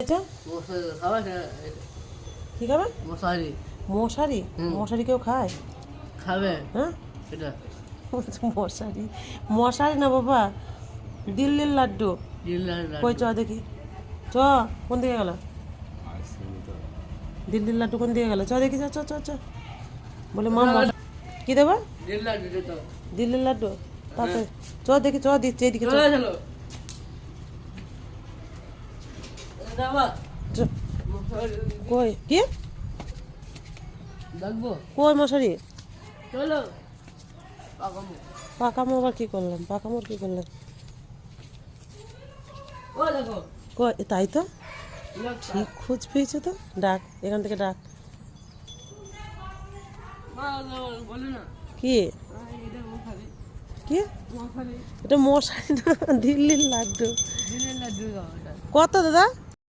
এটা কি খাবে? মশারি মশারি? মশারি কেউ খায়? খাবে হ্যাঁ, এটা মশারি মশারি না বাবা, দিল্লির লাড্ডু। কই চ দেখি, চ কোন দিকে গেল? দিল্লির লাড্ডু কোন দিকে গেল? চ দেখি, চ চ চ চ বলে মা কি দেবো? দিল্লির লাড্ডু তাতে চ দেখি, চ দিচ্ছে এদিকে চ। চ। কই কি কই মশারি? চলো পাকামো আবার কি করলাম? পাকামোর কি করলাম? ও দেখো কই তাই তো, ঠিক খোঁজ পেয়েছো তো। ডাক, এখান থেকে ডাক। বলে না কি এটা মশারি কি মশারি এটা? মশারি না, দিল্লির লাড্ডু। দিনের লাড্ডু এটা কত দাদা?